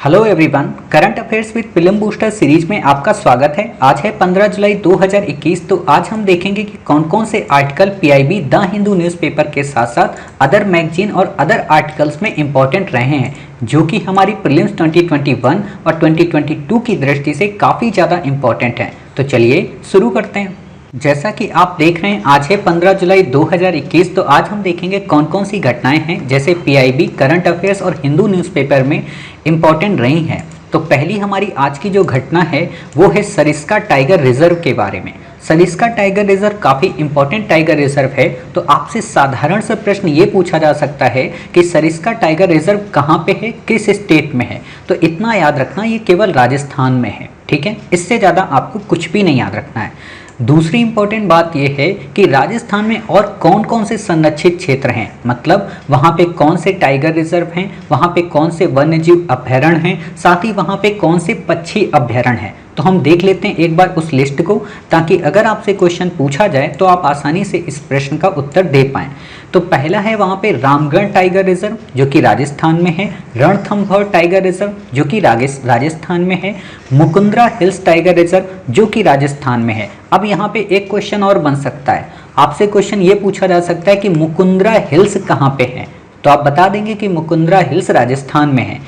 Hello everyone, current affairs with film booster series में आपका स्वागत है। आज है 15 जुलाई 2021। तो आज हम देखेंगे कि कौन कौन से article PIB the Hindu newspaper के साथ साथ अदर मैगजीन और अदर आर्टिकल्स में इंपॉर्टेंट रहे हैं, जो कि हमारी प्रीलिम्स 2021 और 2022 की दृष्टि से काफ़ी ज़्यादा इंपॉर्टेंट हैं। तो चलिए शुरू करते हैं। जैसा कि आप देख रहे हैं, आज है 15 जुलाई 2021। तो आज हम देखेंगे कौन कौन सी घटनाएं हैं जैसे पीआईबी, करंट अफेयर्स और हिंदू न्यूज़पेपर में इम्पॉर्टेंट रही हैं। तो पहली हमारी आज की जो घटना है वो है सरिस्का टाइगर रिजर्व के बारे में। सरिस्का टाइगर रिजर्व काफ़ी इंपॉर्टेंट टाइगर रिजर्व है। तो आपसे साधारण सा प्रश्न ये पूछा जा सकता है कि सरिस्का टाइगर रिजर्व कहाँ पे है, किस स्टेट में है। तो इतना याद रखना, ये केवल राजस्थान में है, ठीक है। इससे ज़्यादा आपको कुछ भी नहीं याद रखना है। दूसरी इंपॉर्टेंट बात यह है कि राजस्थान में और कौन कौन से संरक्षित क्षेत्र हैं, मतलब वहाँ पे कौन से टाइगर रिजर्व हैं, वहाँ पे कौन से वन्यजीव अभयारण्य हैं, साथ ही वहाँ पे कौन से पक्षी अभयारण्य हैं। तो हम देख लेते हैं एक बार उस लिस्ट को, ताकि अगर आपसे क्वेश्चन पूछा जाए तो आप आसानी से इस प्रश्न का उत्तर दे पाएँ। तो पहला है वहाँ पे रामगढ़ टाइगर रिजर्व जो कि राजस्थान में है, रणथंभौर टाइगर रिजर्व जो कि राजस्थान में है, मुकुंदरा हिल्स टाइगर रिजर्व जो कि राजस्थान में है। अब यहाँ पे एक क्वेश्चन और बन सकता है, आपसे क्वेश्चन ये पूछा जा सकता है कि मुकुंदरा हिल्स कहाँ पे है, तो आप बता देंगे कि मुकुंदरा हिल्स राजस्थान में है।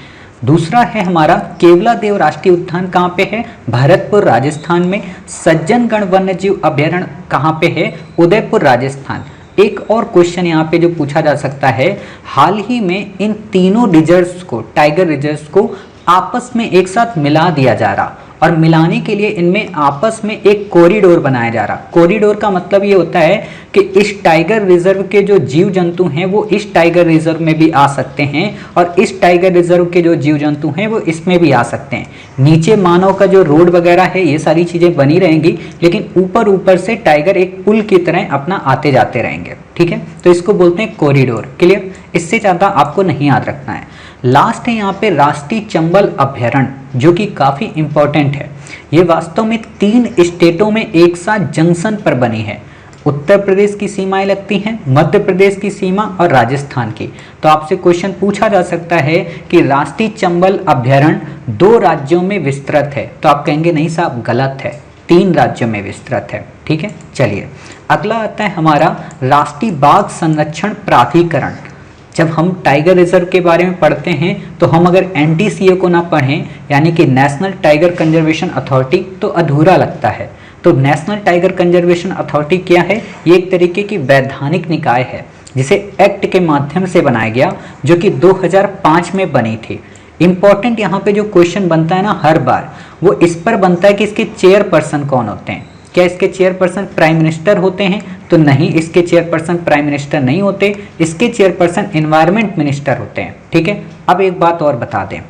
दूसरा है हमारा केवलादेव राष्ट्रीय उद्यान कहाँ पे है, भरतपुर राजस्थान में। सज्जनगढ़ वन्यजीव अभयारण्य कहाँ पे है, उदयपुर राजस्थान। एक और क्वेश्चन यहाँ पे जो पूछा जा सकता है, हाल ही में इन तीनों रिजर्व्स को, टाइगर रिजर्व्स को आपस में एक साथ मिला दिया जा रहा, और मिलाने के लिए इनमें आपस में एक कॉरिडोर बनाया जा रहा। कॉरिडोर का मतलब ये होता है कि इस टाइगर रिजर्व के जो जीव जंतु हैं वो इस टाइगर रिजर्व में भी आ सकते हैं, और इस टाइगर रिजर्व के जो जीव जंतु हैं वो इसमें भी आ सकते हैं। नीचे मानव का जो रोड वगैरह है ये सारी चीज़ें बनी रहेंगी, लेकिन ऊपर ऊपर से टाइगर एक पुल की तरह अपना आते जाते रहेंगे, ठीक है। तो इसको बोलते हैं कॉरिडोर। क्लियर, इससे ज़्यादा आपको नहीं याद रखना है। लास्ट है यहाँ पे राष्ट्रीय चंबल अभयारण्य जो कि काफ़ी इंपॉर्टेंट है। ये वास्तव में 3 स्टेटों में एक साथ जंक्शन पर बनी है। उत्तर प्रदेश की सीमाएं लगती हैं, मध्य प्रदेश की सीमा और राजस्थान की। तो आपसे क्वेश्चन पूछा जा सकता है कि राष्ट्रीय चंबल अभयारण्य 2 राज्यों में विस्तृत है, तो आप कहेंगे नहीं साहब गलत है, 3 राज्यों में विस्तृत है, ठीक है। चलिए अगला आता है हमारा राष्ट्रीय बाघ संरक्षण प्राधिकरण। जब हम टाइगर रिजर्व के बारे में पढ़ते हैं तो हम अगर एनटीसीए को ना पढ़ें, यानी कि नेशनल टाइगर कंजर्वेशन अथॉरिटी, तो अधूरा लगता है। तो नेशनल टाइगर कंजर्वेशन अथॉरिटी क्या है, ये एक तरीके की वैधानिक निकाय है जिसे एक्ट के माध्यम से बनाया गया, जो कि 2005 में बनी थी। इंपॉर्टेंट यहाँ पे जो क्वेश्चन बनता है ना हर बार, वो इस पर बनता है कि इसके चेयरपर्सन कौन होते हैं। क्या इसके चेयरपर्सन प्राइम मिनिस्टर होते हैं, तो नहीं, इसके चेयरपर्सन प्राइम मिनिस्टर नहीं होते, इसके चेयरपर्सन एनवायरनमेंट मिनिस्टर होते हैं, ठीक है। अब एक बात और बता दें,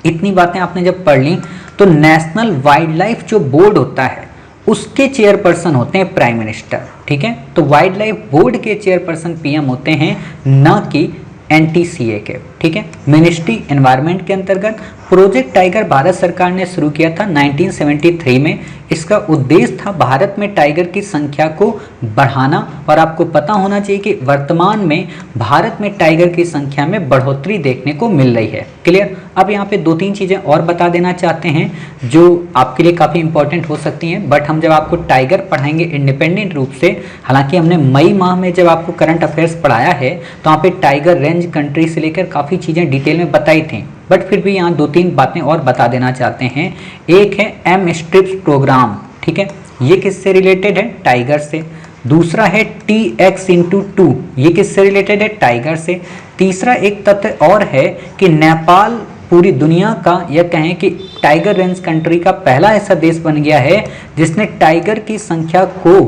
इतनी बातें आपने जब पढ़ ली तो नेशनल वाइल्ड लाइफ जो बोर्ड होता है उसके चेयरपर्सन होते हैं प्राइम मिनिस्टर, ठीक है। तो वाइल्ड लाइफ बोर्ड के चेयरपर्सन पीएम होते हैं, न कि एनटीसीए के, ठीक है। मिनिस्ट्री एनवायरनमेंट के अंतर्गत प्रोजेक्ट टाइगर भारत सरकार ने शुरू किया था 1973 में। इसका उद्देश्य था भारत में टाइगर की संख्या को बढ़ाना, और आपको पता होना चाहिए कि वर्तमान में भारत में टाइगर की संख्या में बढ़ोतरी देखने को मिल रही है। क्लियर। अब यहाँ पे 2-3 चीज़ें और बता देना चाहते हैं जो आपके लिए काफ़ी इंपॉर्टेंट हो सकती हैं, बट हम जब आपको टाइगर पढ़ाएंगे इंडिपेंडेंट रूप से, हालांकि हमने मई माह में जब आपको करंट अफेयर्स पढ़ाया है तो वहाँ पे टाइगर रेंज, कंट्री से लेकर काफ़ी चीज़ें डिटेल में बताई थी, बट फिर भी यहाँ 2-3 बातें और बता देना चाहते हैं। एक है एम स्ट्रिप्स प्रोग्राम, ठीक है, ये किससे रिलेटेड है, टाइगर से। दूसरा है TX/2, ये किससे रिलेटेड है, टाइगर से। तीसरा एक तथ्य और है कि नेपाल पूरी दुनिया का, या कहें कि टाइगर रेंज कंट्री का पहला ऐसा देश बन गया है जिसने टाइगर की संख्या को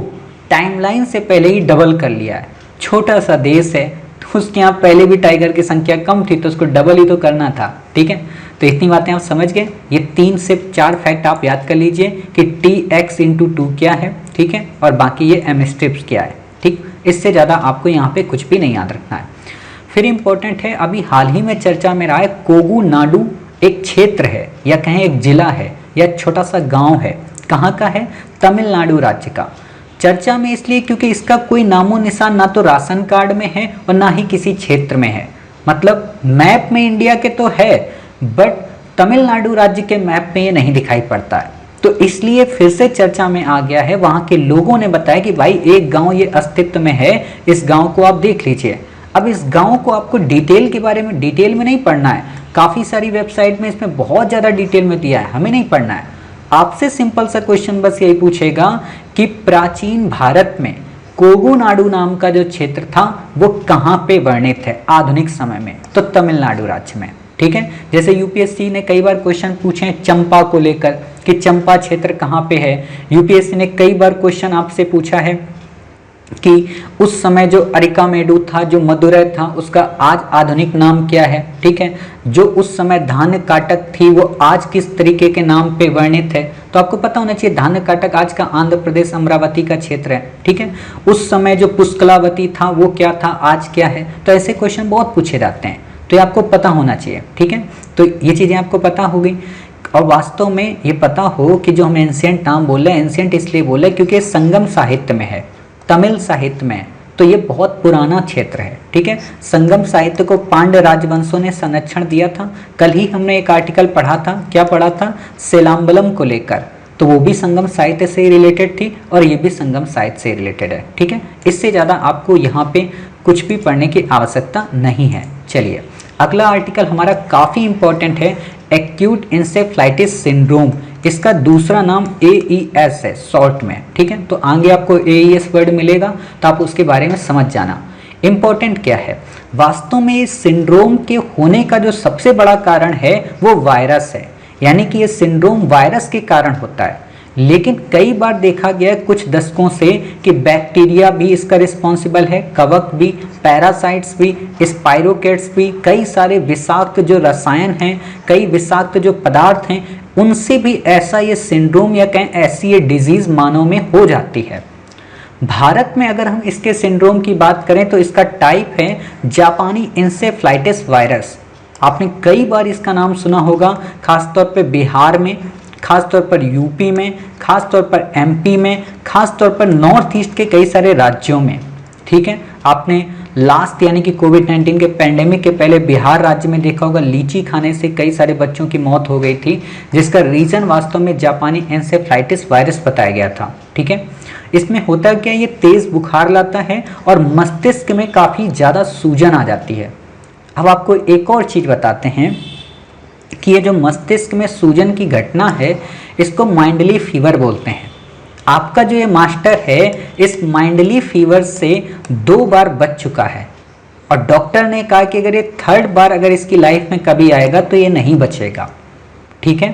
टाइमलाइन से पहले ही डबल कर लिया है। छोटा सा देश है, उसके यहाँ पहले भी टाइगर की संख्या कम थी तो उसको डबल ही तो करना था, ठीक है। तो इतनी बातें आप समझ गए। ये 3 से 4 फैक्ट आप याद कर लीजिए कि TX/2 क्या है, ठीक है, और बाकी ये एम स्ट्रिप्स क्या है, ठीक। इससे ज़्यादा आपको यहाँ पे कुछ भी नहीं याद रखना है। फिर इंपॉर्टेंट है, अभी हाल ही में चर्चा में रहा है कोगू नाडू, एक क्षेत्र है या कहें एक जिला है या छोटा सा गाँव है, कहाँ का है, तमिलनाडु राज्य का। चर्चा में इसलिए क्योंकि इसका कोई नामो निशान ना तो राशन कार्ड में है और ना ही किसी क्षेत्र में है। मतलब मैप में इंडिया के तो है, बट तमिलनाडु राज्य के मैप में ये नहीं दिखाई पड़ता है, तो इसलिए फिर से चर्चा में आ गया है। वहां के लोगों ने बताया कि भाई एक गांव ये अस्तित्व में है, इस गांव को आप देख लीजिए। अब इस गांव को आपको डिटेल के बारे में डिटेल में नहीं पढ़ना है, काफी सारी वेबसाइट में इसमें बहुत ज्यादा डिटेल में दिया है, हमें नहीं पढ़ना है। आपसे सिंपल सा क्वेश्चन बस यही पूछेगा कि प्राचीन भारत में कोगुनाडु नाम का जो क्षेत्र था वो कहाँ पे वर्णित है आधुनिक समय में, तो तमिलनाडु राज्य में। ठीक है, जैसे यूपीएससी ने कई बार क्वेश्चन पूछे हैं चंपा को लेकर कि चंपा क्षेत्र कहाँ पे है। यूपीएससी ने कई बार क्वेश्चन आपसे पूछा है कि उस समय जो अरिकामेडु था, जो मदुरै था, उसका आज आधुनिक नाम क्या है। ठीक है, जो उस समय धान्य काटक थी वो आज किस तरीके के नाम पे वर्णित है, तो आपको पता होना चाहिए धान्य काटक आज का आंध्र प्रदेश अमरावती का क्षेत्र है। ठीक है, उस समय जो पुष्कलावती था वो क्या था, आज क्या है। तो ऐसे क्वेश्चन बहुत पूछे जाते हैं, तो ये आपको पता होना चाहिए। ठीक है, तो ये चीज़ें आपको पता हो गई। और वास्तव में ये पता हो कि जो हम एंशिएंट नाम बोल रहे हैं, एंशिएंट इसलिए बोल रहे हैं क्योंकि संगम साहित्य में है, तमिल साहित्य में, तो ये बहुत पुराना क्षेत्र है। ठीक है, संगम साहित्य को पांड्य राजवंशों ने संरक्षण दिया था। कल ही हमने एक आर्टिकल पढ़ा था, क्या पढ़ा था, सेलाम्बलम को लेकर, तो वो भी संगम साहित्य से रिलेटेड थी और ये भी संगम साहित्य से रिलेटेड है। ठीक है, इससे ज़्यादा आपको यहाँ पे कुछ भी पढ़ने की आवश्यकता नहीं है। चलिए, अगला आर्टिकल हमारा काफ़ी इंपॉर्टेंट है, एक्यूट इंसेफ्लाइटिस सिंड्रोम। इसका दूसरा नाम AES है शॉर्ट में। ठीक है, तो आगे आपको AES वर्ड मिलेगा, तो आप उसके बारे में समझ जाना। इम्पोर्टेंट क्या है, वास्तव में इस सिंड्रोम के होने का जो सबसे बड़ा कारण है वो वायरस है, यानी कि ये सिंड्रोम वायरस के कारण होता है। लेकिन कई बार देखा गया कुछ दशकों से कि बैक्टीरिया भी इसका रिस्पॉन्सिबल है, कवक भी, पैरासाइट्स भी, स्पाइरोकेट्स भी, कई सारे विषाक्त जो रसायन हैं, कई विषाक्त जो पदार्थ हैं, उनसे भी ऐसा ये सिंड्रोम या कहें ऐसी ये डिजीज मानव में हो जाती है। भारत में अगर हम इसके सिंड्रोम की बात करें तो इसका टाइप है जापानी इंसेफ्लाइटिस वायरस। आपने कई बार इसका नाम सुना होगा, खासतौर पर बिहार में, खासतौर पर यूपी में, खासतौर पर MP में, खासतौर पर नॉर्थ ईस्ट के कई सारे राज्यों में। ठीक है, आपने लास्ट यानी कि कोविड-19 के पैंडेमिक के पहले बिहार राज्य में देखा होगा, लीची खाने से कई सारे बच्चों की मौत हो गई थी, जिसका रीजन वास्तव में जापानी इंसेफ्लाइटिस वायरस बताया गया था। ठीक है, इसमें होता क्या, ये तेज बुखार लाता है और मस्तिष्क में काफ़ी ज़्यादा सूजन आ जाती है। अब आपको एक और चीज़ बताते हैं कि ये जो मस्तिष्क में सूजन की घटना है इसको माइंडली फीवर बोलते हैं। आपका जो ये मास्टर है इस माइंडली फीवर से 2 बार बच चुका है और डॉक्टर ने कहा कि अगर ये 3rd बार अगर इसकी लाइफ में कभी आएगा तो ये नहीं बचेगा। ठीक है,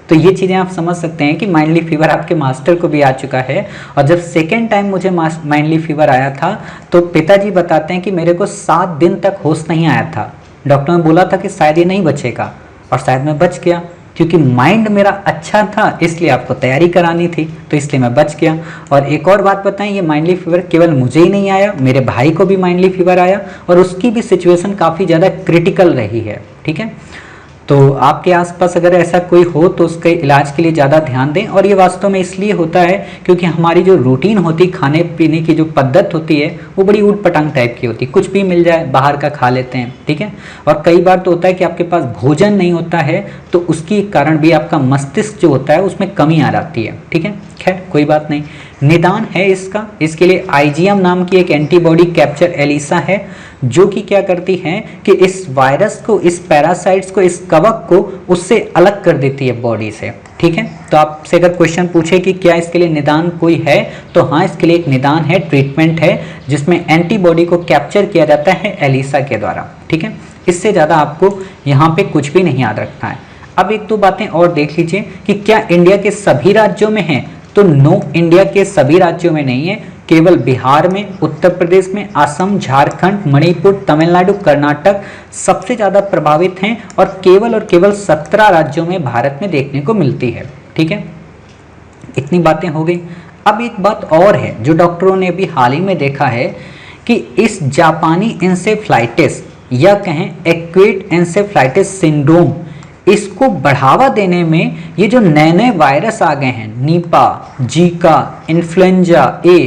तो ये चीज़ें आप समझ सकते हैं कि माइंडली फीवर आपके मास्टर को भी आ चुका है। और जब 2nd टाइम मुझे माइंडली फीवर आया था तो पिताजी बताते हैं कि मेरे को 7 दिन तक होश नहीं आया था। डॉक्टर ने बोला था कि शायद ये नहीं बचेगा और शायद मैं बच गया, क्योंकि माइंड मेरा अच्छा था, इसलिए आपको तैयारी करानी थी, तो इसलिए मैं बच गया। और एक और बात बताएं, ये माइंडली फीवर केवल मुझे ही नहीं आया, मेरे भाई को भी माइंडली फीवर आया और उसकी भी सिचुएशन काफ़ी ज़्यादा क्रिटिकल रही है। ठीक है, तो आपके आसपास अगर ऐसा कोई हो तो उसके इलाज के लिए ज़्यादा ध्यान दें। और ये वास्तव में इसलिए होता है क्योंकि हमारी जो रूटीन होती, खाने पीने की जो पद्धत होती है वो बड़ी ऊट पटांग टाइप की होती है, कुछ भी मिल जाए बाहर का खा लेते हैं। ठीक है, और कई बार तो होता है कि आपके पास भोजन नहीं होता है तो उसके कारण भी आपका मस्तिष्क जो होता है उसमें कमी आ जाती है। ठीक है, खैर कोई बात नहीं, निदान है इसका। इसके लिए IgM नाम की एक एंटीबॉडी कैप्चर एलिसा है जो कि क्या करती है कि इस वायरस को, इस पैरासाइट्स को, इस कवक को उससे अलग कर देती है बॉडी से। ठीक है, तो आपसे अगर क्वेश्चन पूछे कि क्या इसके लिए निदान कोई है, तो हाँ, इसके लिए एक निदान है, ट्रीटमेंट है, जिसमें एंटीबॉडी को कैप्चर किया जाता है एलिसा के द्वारा। ठीक है, इससे ज़्यादा आपको यहाँ पे कुछ भी नहीं याद रखना है। अब 1-2 बातें और देख लीजिए कि क्या इंडिया के सभी राज्यों में है, तो नो, इंडिया के सभी राज्यों में नहीं है, केवल बिहार में, उत्तर प्रदेश में, असम, झारखंड, मणिपुर, तमिलनाडु, कर्नाटक सबसे ज़्यादा प्रभावित हैं और केवल 17 राज्यों में भारत में देखने को मिलती है। ठीक है, इतनी बातें हो गई। अब एक बात और है जो डॉक्टरों ने अभी हाल ही में देखा है कि इस जापानी इंसेफ्लाइटिस या कहें एक्यूट इंसेफ्लाइटिस सिंड्रोम, इसको बढ़ावा देने में ये जो नए वायरस आ गए हैं, निपा, जीका, इन्फ्लुएंजा A,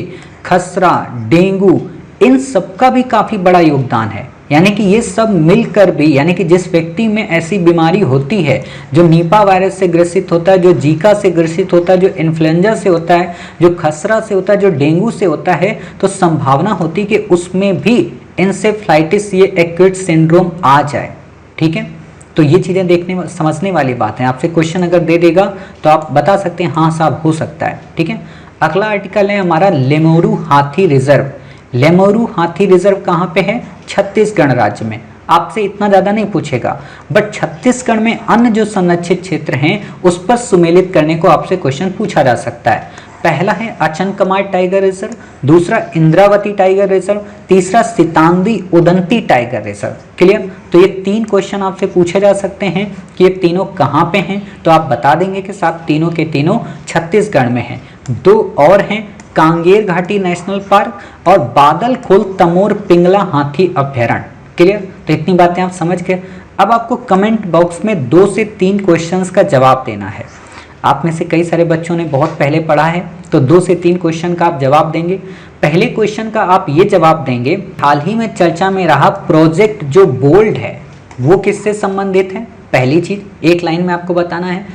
खसरा, डेंगू, इन सब का भी काफ़ी बड़ा योगदान है। यानी कि ये सब मिलकर भी, यानी कि जिस व्यक्ति में ऐसी बीमारी होती है, जो नीपा वायरस से ग्रसित होता है, जो जीका से ग्रसित होता है, जो इन्फ्लुएंजा से होता है, जो खसरा से होता है, जो डेंगू से होता है, तो संभावना होती है कि उसमें भी इंसेफ्लाइटिस, ये एक्यूट सिंड्रोम आ जाए। ठीक है, तो ये चीज़ें देखने समझने वाली बात है। आपसे क्वेश्चन अगर दे देगा तो आप बता सकते हैं हाँ साहब हो सकता है। ठीक है, अगला आर्टिकल है हमारा लेमोरू हाथी रिजर्व। लेमोरू हाथी रिजर्व कहाँ पे है? छत्तीसगढ़ राज्य में। आपसे इतना ज़्यादा नहीं पूछेगा, बट छत्तीसगढ़ में अन्य जो संरक्षित क्षेत्र हैं उस पर सुमेलित करने को आपसे क्वेश्चन पूछा जा सकता है। पहला है अचनकमार टाइगर रिजर्व, दूसरा इंद्रावती टाइगर रिजर्व, तीसरा सीतांदी उदंती टाइगर रिजर्व। क्लियर? तो ये 3 क्वेश्चन आपसे पूछे जा सकते हैं कि ये तीनों कहाँ पे हैं, तो आप बता देंगे कि साहब तीनों के तीनों छत्तीसगढ़ में हैं। 2 और हैं, कांगेर घाटी नेशनल पार्क और बादल खोल तमोर पिंगला हाथी अभ्यारण्य। क्लियर? तो इतनी बातें आप समझ गए। अब आपको कमेंट बॉक्स में 2 से 3 क्वेश्चंस का जवाब देना है। आप में से कई सारे बच्चों ने बहुत पहले पढ़ा है, तो 2 से 3 क्वेश्चन का आप जवाब देंगे। पहले क्वेश्चन का आप ये जवाब देंगे, हाल ही में चर्चा में रहा प्रोजेक्ट जो बोल्ड है वो किससे संबंधित है? पहली चीज एक लाइन में आपको बताना है।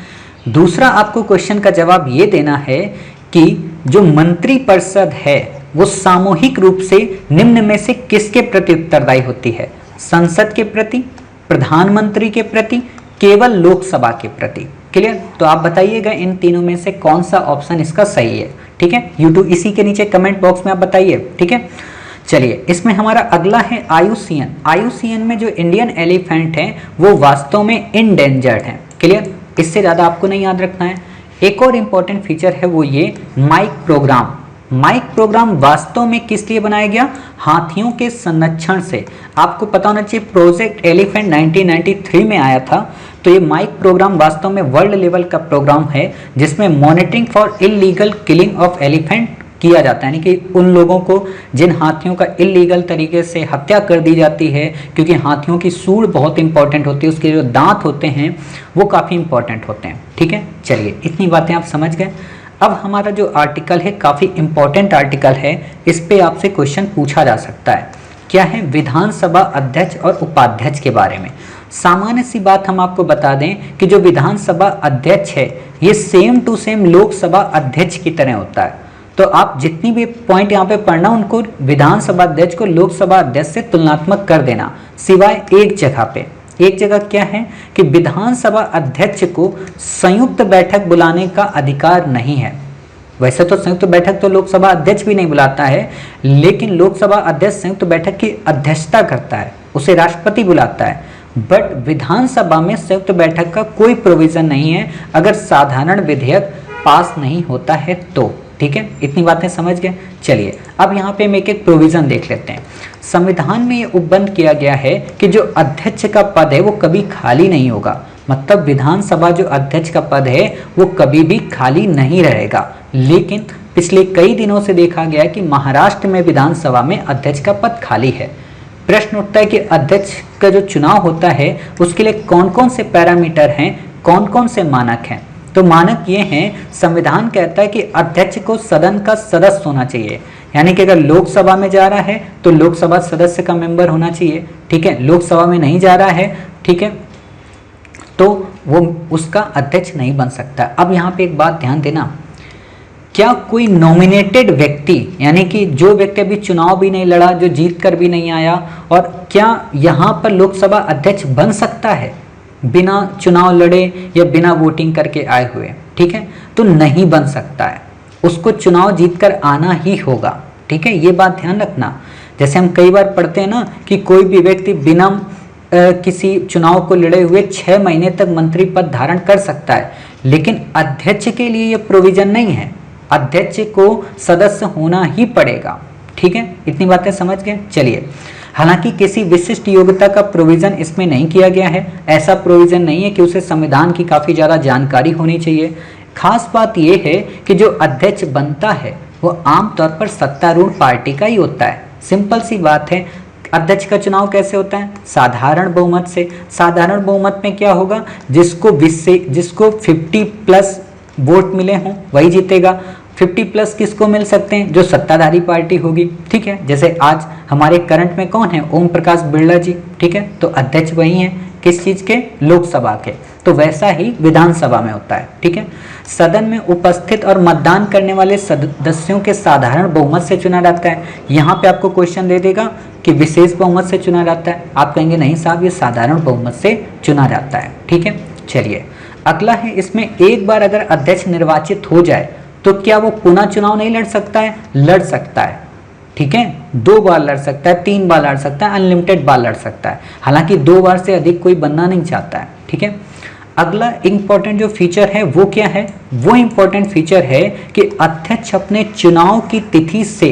दूसरा आपको क्वेश्चन का जवाब ये देना है कि जो मंत्रिपरिषद है वो सामूहिक रूप से निम्न में से किसके प्रति उत्तरदायी होती है? संसद के प्रति, प्रधानमंत्री के प्रति, केवल लोकसभा के प्रति। क्लियर? तो आप बताइएगा इन तीनों में से कौन सा ऑप्शन इसका सही है। ठीक है, यूट्यूब इसी के नीचे कमेंट बॉक्स में आप बताइए। ठीक है, चलिए इसमें हमारा अगला है आयुसीएन। आयुसीएन में जो इंडियन एलिफेंट है वो वास्तव में इंडेंजर्ड है। क्लियर? इससे ज़्यादा आपको नहीं याद रखना है। एक और इम्पॉर्टेंट फीचर है वो ये माइक प्रोग्राम। माइक प्रोग्राम वास्तव में किस लिए बनाया गया? हाथियों के संरक्षण से। आपको पता होना चाहिए प्रोजेक्ट एलिफेंट 1993 में आया था। तो ये माइक प्रोग्राम वास्तव में वर्ल्ड लेवल का प्रोग्राम है जिसमें monitoring for illegal killing of elephant किया जाता है, यानी कि उन लोगों को जिन हाथियों का इलीगल तरीके से हत्या कर दी जाती है, क्योंकि हाथियों की सूंड बहुत इंपॉर्टेंट होती है, उसके जो दांत होते हैं वो काफ़ी इंपॉर्टेंट होते हैं। ठीक है, चलिए इतनी बातें आप समझ गए। अब हमारा जो आर्टिकल है काफ़ी इंपॉर्टेंट आर्टिकल है, इस पे आपसे क्वेश्चन पूछा जा सकता है। क्या है? विधानसभा अध्यक्ष और उपाध्यक्ष के बारे में। सामान्य सी बात हम आपको बता दें कि जो विधानसभा अध्यक्ष है ये सेम टू सेम लोकसभा अध्यक्ष की तरह होता है। तो आप जितनी भी पॉइंट यहाँ पे पढ़ना उनको विधानसभा अध्यक्ष को लोकसभा अध्यक्ष से तुलनात्मक कर देना, सिवाय एक जगह पे। एक जगह क्या है कि विधानसभा अध्यक्ष को संयुक्त बैठक बुलाने का अधिकार नहीं है। वैसे तो संयुक्त बैठक तो लोकसभा अध्यक्ष भी नहीं बुलाता है, लेकिन लोकसभा अध्यक्ष संयुक्त बैठक की अध्यक्षता करता है, उसे राष्ट्रपति बुलाता है। बट विधानसभा में संयुक्त बैठक का कोई प्रोविजन नहीं है अगर साधारण विधेयक पास नहीं होता है तो। ठीक है, इतनी बातें समझ गए। चलिए अब यहाँ पे हम एक एक प्रोविजन देख लेते हैं। संविधान में ये उपबंध किया गया है कि जो अध्यक्ष का पद है वो कभी खाली नहीं होगा। मतलब विधानसभा जो अध्यक्ष का पद है वो कभी भी खाली नहीं रहेगा। लेकिन पिछले कई दिनों से देखा गया है कि महाराष्ट्र में विधानसभा में अध्यक्ष का पद खाली है। प्रश्न उठता है कि अध्यक्ष का जो चुनाव होता है उसके लिए कौन कौन से पैरामीटर हैं, कौन कौन से मानक हैं। तो मानक ये हैं, संविधान कहता है कि अध्यक्ष को सदन का सदस्य होना चाहिए, यानी कि अगर लोकसभा में जा रहा है तो लोकसभा सदस्य का मेंबर होना चाहिए। ठीक है, लोकसभा में नहीं जा रहा है, ठीक है, तो वो उसका अध्यक्ष नहीं बन सकता। अब यहाँ पे एक बात ध्यान देना, क्या कोई नॉमिनेटेड व्यक्ति, यानी कि जो व्यक्ति अभी चुनाव भी नहीं लड़ा, जो जीत कर भी नहीं आया, और क्या यहाँ पर लोकसभा अध्यक्ष बन सकता है बिना चुनाव लड़े या बिना वोटिंग करके आए हुए? ठीक है, तो नहीं बन सकता है, उसको चुनाव जीतकर आना ही होगा। ठीक है, ये बात ध्यान रखना। जैसे हम कई बार पढ़ते हैं ना कि कोई भी व्यक्ति बिना किसी चुनाव को लड़े हुए 6 महीने तक मंत्री पद धारण कर सकता है, लेकिन अध्यक्ष के लिए ये प्रोविजन नहीं है, अध्यक्ष को सदस्य होना ही पड़ेगा। ठीक है, इतनी बातें समझ गए। चलिए, हालांकि किसी विशिष्ट योग्यता का प्रोविजन इसमें नहीं किया गया है, ऐसा प्रोविजन नहीं है कि उसे संविधान की काफ़ी ज़्यादा जानकारी होनी चाहिए। खास बात यह है कि जो अध्यक्ष बनता है वो आमतौर पर सत्तारूढ़ पार्टी का ही होता है। सिंपल सी बात है। अध्यक्ष का चुनाव कैसे होता है? साधारण बहुमत से। साधारण बहुमत में क्या होगा? जिसको 50+ वोट मिले हों वही जीतेगा। 50+ किसको मिल सकते हैं? जो सत्ताधारी पार्टी होगी, ठीक है। जैसे आज हमारे करंट में कौन है? ओम प्रकाश बिरला जी, ठीक है। तो अध्यक्ष वही हैं, किस चीज के? लोकसभा के। तो वैसा ही विधानसभा में होता है, ठीक है। सदन में उपस्थित और मतदान करने वाले सदस्यों के साधारण बहुमत से चुना जाता है। यहाँ पे आपको क्वेश्चन दे देगा कि विशेष बहुमत से चुना जाता है, आप कहेंगे नहीं साहब ये साधारण बहुमत से चुना जाता है, ठीक है। चलिए अगला है, इसमें एक बार अगर अध्यक्ष निर्वाचित हो जाए तो क्या वो पुनः चुनाव नहीं लड़ सकता है? लड़ सकता है, ठीक है। 2 बार लड़ सकता है, 3 बार लड़ सकता है, अनलिमिटेड बार लड़ सकता है। हालांकि 2 बार से अधिक कोई बनना नहीं चाहता है, ठीक है। अगला इंपॉर्टेंट जो फीचर है वो क्या है? वो इंपॉर्टेंट फीचर है कि अध्यक्ष अपने चुनाव की तिथि से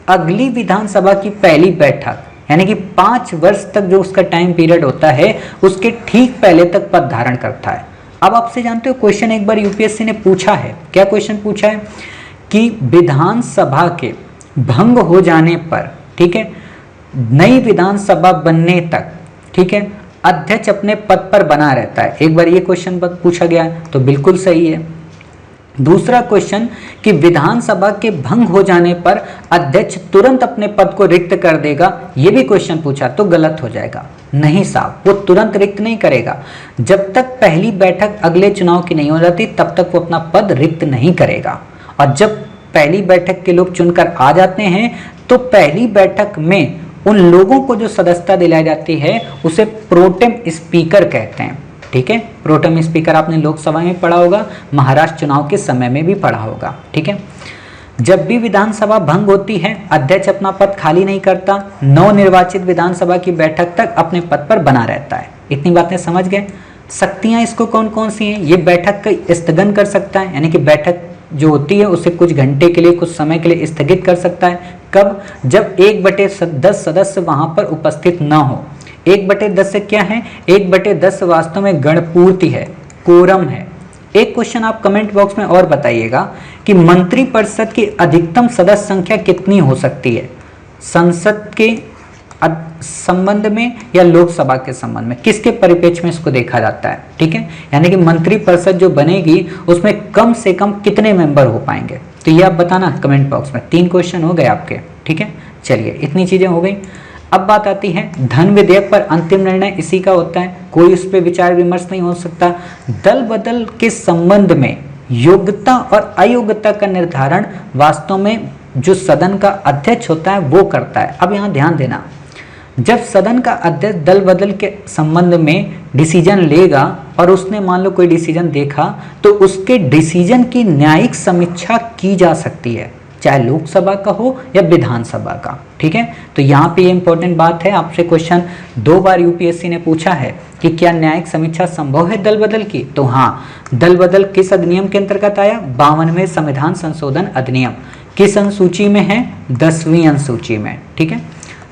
अगली विधानसभा की पहली बैठक, यानी कि 5 वर्ष तक जो उसका टाइम पीरियड होता है उसके ठीक पहले तक पद धारण करता है। अब आपसे जानते हो क्वेश्चन एक बार यूपीएससी ने पूछा है, क्या क्वेश्चन पूछा है कि विधानसभा के भंग हो जाने पर, ठीक है, नई विधानसभा बनने तक, ठीक है, अध्यक्ष अपने पद पर बना रहता है। एक बार ये क्वेश्चन पूछा गया तो बिल्कुल सही है। दूसरा क्वेश्चन कि विधानसभा के भंग हो जाने पर अध्यक्ष तुरंत अपने पद को रिक्त कर देगा, ये भी क्वेश्चन पूछा तो गलत हो जाएगा। नहीं साहब, वो तुरंत रिक्त नहीं करेगा। जब तक पहली बैठक अगले चुनाव की नहीं हो जाती तब तक वो अपना पद रिक्त नहीं करेगा। और जब पहली बैठक के लोग चुनकर आ जाते हैं तो पहली बैठक में उन लोगों को जो सदस्यता दिलाई जाती है उसे प्रोटेम स्पीकर कहते हैं, ठीक है। प्रोटेम स्पीकर आपने लोकसभा में पढ़ा होगा, महाराष्ट्र चुनाव के समय में भी पढ़ा होगा, ठीक है। जब भी विधानसभा भंग होती है अध्यक्ष अपना पद खाली नहीं करता, नवनिर्वाचित विधानसभा की बैठक तक अपने पद पर बना रहता है। इतनी बातें समझ गए। शक्तियां इसको कौन कौन सी हैं? ये बैठक का स्थगन कर सकता है, यानी कि बैठक जो होती है उसे कुछ घंटे के लिए, कुछ समय के लिए स्थगित कर सकता है। कब? जब 1/10 सदस्य वहां पर उपस्थित न हो। 1/10 से क्या है? 1/10 वास्तव में गणपूर्ति है, कोरम है। एक क्वेश्चन आप कमेंट बॉक्स में और बताइएगा कि मंत्रिपरिषद की अधिकतम सदस्य संख्या कितनी हो सकती है? संसद के संबंध में या लोकसभा के संबंध में, किसके परिप्रेक्ष्य में इसको देखा जाता है, ठीक है। यानी कि मंत्रिपरिषद जो बनेगी उसमें कम से कम कितने मेंबर हो पाएंगे, तो ये आप बताना कमेंट बॉक्स में। 3 क्वेश्चन हो गए आपके, ठीक है। चलिए इतनी चीजें हो गई। अब बात आती है धन विधेयक पर अंतिम निर्णय इसी का होता है, कोई उस पर विचार विमर्श नहीं हो सकता। दल बदल के संबंध में योग्यता और अयोग्यता का निर्धारण वास्तव में जो सदन का अध्यक्ष होता है वो करता है। अब यहाँ ध्यान देना, जब सदन का अध्यक्ष दल बदल के संबंध में डिसीजन लेगा और उसने मान लो कोई डिसीजन देखा तो उसके डिसीजन की न्यायिक समीक्षा की जा सकती है, चाहे लोकसभा का हो या विधानसभा का, ठीक है। तो यहाँ पे ये इंपॉर्टेंट बात है, आपसे क्वेश्चन 2 बार यूपीएससी ने पूछा है कि क्या न्यायिक समीक्षा संभव है दल बदल की? तो हाँ, दल बदल किस अधिनियम के अंतर्गत आया? 52वें संविधान संशोधन अधिनियम। किस अनुसूची में है? 10वीं अनुसूची में, ठीक है।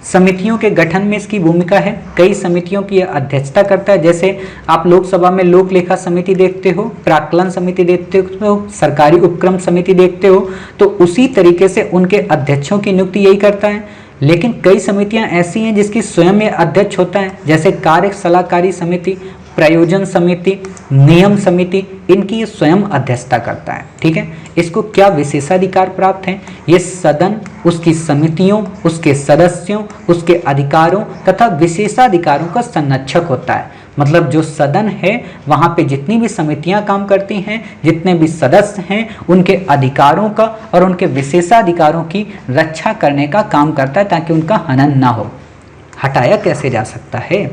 समितियों के गठन में इसकी भूमिका है, कई समितियों की अध्यक्षता करता है। जैसे आप लोकसभा में लोक लेखा समिति देखते हो, प्राक्कलन समिति देखते हो, सरकारी उपक्रम समिति देखते हो, तो उसी तरीके से उनके अध्यक्षों की नियुक्ति यही करता है। लेकिन कई समितियां ऐसी हैं जिसकी स्वयं ये अध्यक्ष होता है, जैसे कार्य सलाहकारी समिति, प्रयोजन समिति, नियम समिति, इनकी ये स्वयं अध्यक्षता करता है, ठीक है। इसको क्या विशेषाधिकार प्राप्त हैं? ये सदन, उसकी समितियों, उसके सदस्यों, उसके अधिकारों तथा विशेषाधिकारों का संरक्षक होता है। मतलब जो सदन है वहाँ पे जितनी भी समितियाँ काम करती हैं, जितने भी सदस्य हैं, उनके अधिकारों का और उनके विशेषाधिकारों की रक्षा करने का काम करता है ताकि उनका हनन ना हो। हटाया कैसे जा सकता है?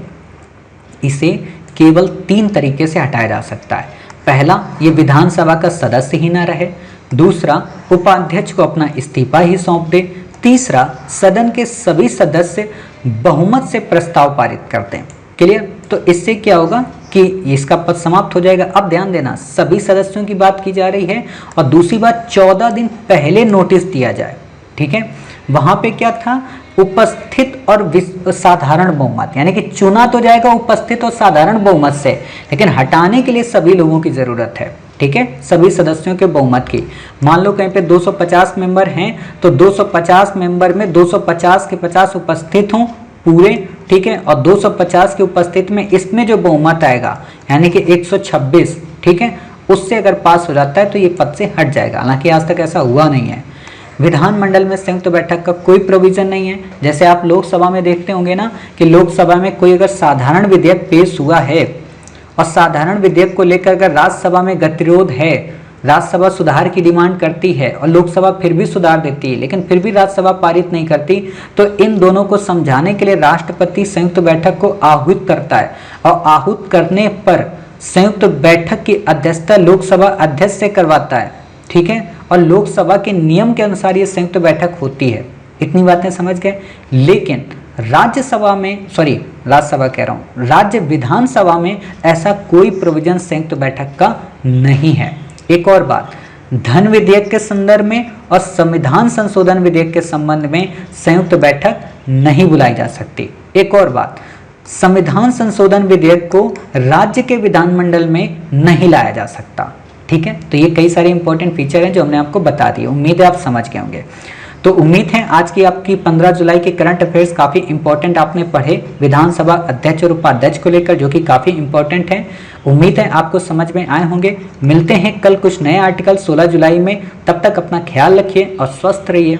इसे केवल 3 तरीके से हटाया जा सकता है। पहला, ये विधानसभा का सदस्य ही ना रहे। दूसरा, उपाध्यक्ष को अपना इस्तीफा ही सौंप दे। तीसरा, सदन के सभी सदस्य बहुमत से प्रस्ताव पारित करते हैं। क्लियर? तो इससे क्या होगा कि इसका पद समाप्त हो जाएगा। अब ध्यान देना, सभी सदस्यों की बात की जा रही है और दूसरी बात 14 दिन पहले नोटिस दिया जाए, ठीक है। वहां पे क्या था? उपस्थित और साधारण बहुमत, यानी कि चुना तो जाएगा उपस्थित और साधारण बहुमत से, लेकिन हटाने के लिए सभी लोगों की जरूरत है, ठीक है, सभी सदस्यों के बहुमत की। मान लो कहीं पे 250 मेंबर हैं तो 250 मेंबर में 250 के 50 उपस्थित हों पूरे, ठीक है, और 250 की उपस्थित में इसमें जो बहुमत आएगा यानी कि 126, ठीक है, उससे अगर पास हो जाता है तो ये पद से हट जाएगा। हालांकि आज तक ऐसा हुआ नहीं है। विधानमंडल में संयुक्त बैठक का कोई प्रोविजन नहीं है। जैसे आप लोकसभा में देखते होंगे ना कि लोकसभा में कोई अगर साधारण विधेयक पेश हुआ है और साधारण विधेयक को लेकर अगर राज्यसभा में गतिरोध है, राज्यसभा सुधार की डिमांड करती है और लोकसभा फिर भी सुधार देती है, लेकिन फिर भी राज्यसभा पारित नहीं करती, तो इन दोनों को समझाने के लिए राष्ट्रपति संयुक्त बैठक को आहूत करता है और आहूत करने पर संयुक्त बैठक की अध्यक्षता लोकसभा अध्यक्ष से करवाता है। ठीक है, और लोकसभा के नियम के अनुसार ये संयुक्त बैठक होती है। इतनी बातें समझ गए। लेकिन राज्यसभा में, राज्यसभा कह रहा हूं, राज्य विधानसभा में ऐसा कोई प्रोविजन संयुक्त बैठक का नहीं है। एक और बात, धन विधेयक के संदर्भ में और संविधान संशोधन विधेयक के संबंध में संयुक्त बैठक नहीं बुलाई जा सकती। एक और बात, संविधान संशोधन विधेयक को राज्य के विधानमंडल में नहीं लाया जा सकता। ठीक है, तो ये कई सारे इंपॉर्टेंट फीचर हैं जो हमने आपको बता दिए। उम्मीद है आप समझ गए होंगे। तो उम्मीद है आज की आपकी 15 जुलाई के करंट अफेयर्स काफ़ी इंपॉर्टेंट आपने पढ़े विधानसभा अध्यक्ष और उपाध्यक्ष को लेकर, जो कि काफ़ी इंपॉर्टेंट है। उम्मीद है आपको समझ में आए होंगे। मिलते हैं कल कुछ नए आर्टिकल 16 जुलाई में। तब तक अपना ख्याल रखिए और स्वस्थ रहिए।